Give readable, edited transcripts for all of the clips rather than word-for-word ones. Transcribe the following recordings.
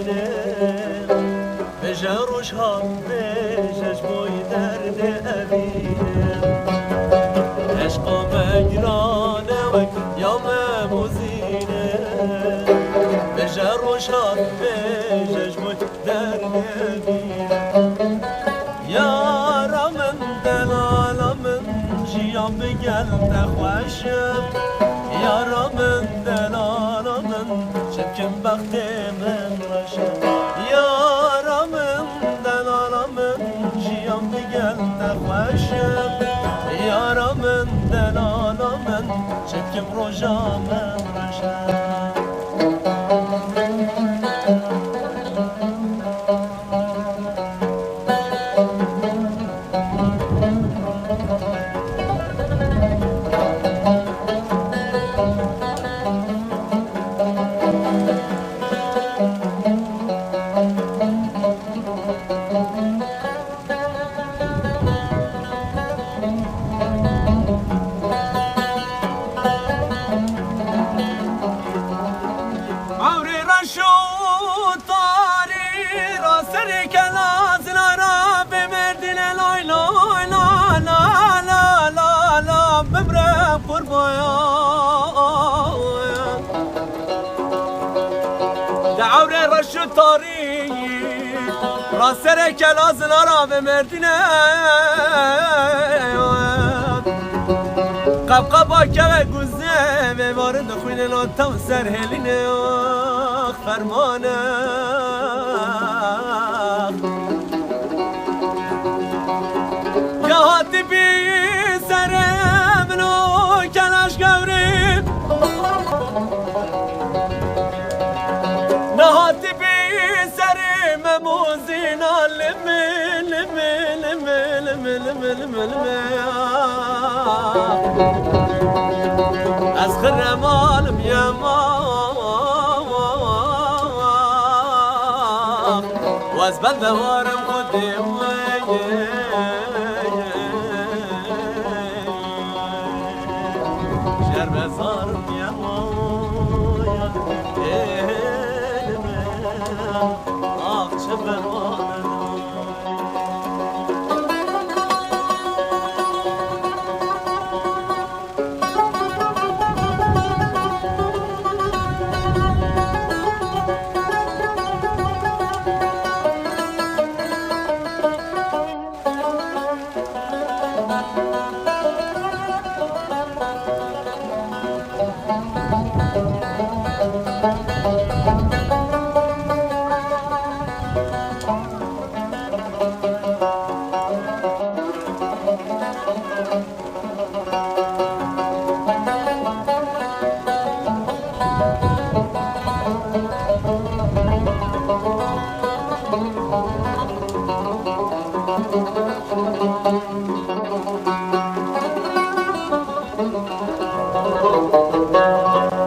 دینه بجروش ها بجش بوی درد اوینه عشق مگرانه و یام موزینه بجروش ها بجش بوی درد اوینه یارا من دلالا من جیام بگل نخوشم یارا من دلالا من شبکم بخت من رشم یارا من دلالا من جیام بگل نخوشم یارا من دلالا من شبکم روژا من رشم دعوره رشو تاری راسره کلازنا را به مردینه قبقبا که و گوزه به وارد خوینه ناتا و سرهلینه فرمانه یا حاتی بی سره منو کلاش گوریم نهاتی بی سری مموزینا لمی لمی لمی لمی لمی لمی لمی از خرمالم یما و از بندوارم خودیم شرب زارم یما آخ چه پروانه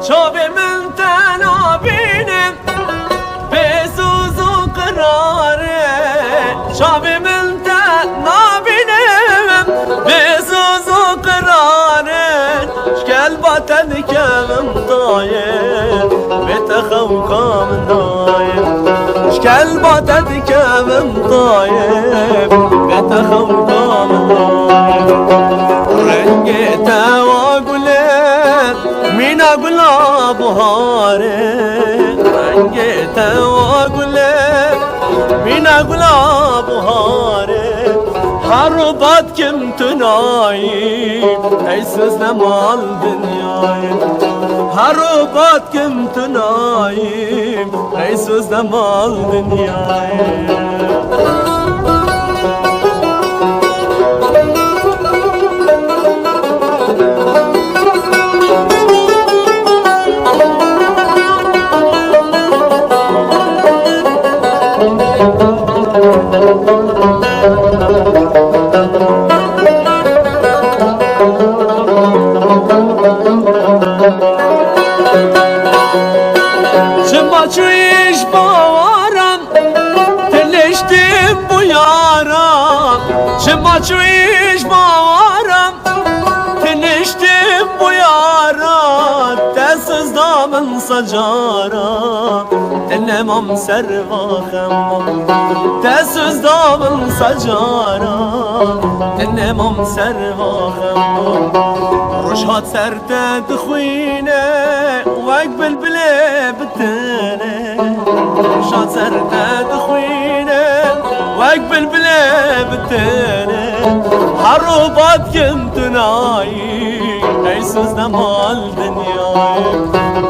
شاب من تنابینم بسوز و قراره شاب من تنابینم بسوز و قراره شکل باتن کمم دایم بتخو کام دایم شکل باتن کمم دایم بتخو کام دایم رنگ تواگله مینا گلاب هاره رنگ تواگله مینا گلاب هاره هر باد کم تنایی ایسوز نمال دنیای هر باد کم تنایی ایسوز نمال دنیای چما چویش باورم تلشتیم bu yaram چما چویش باورم تلشتیم bu yaram تسز دامن سجارا تنمم سرواخم تسوز دامن سجارا تنمم سرواخم روشهات سرتا دخوينه واقبل بلا بتانه روشهات سرتا دخوينه واقبل بلا بتانه حروبات كنت نايم ايسوس دمال دنياي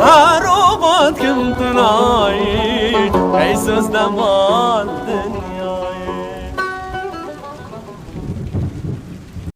حروبات كنت نايم ايسوس دمال دنياي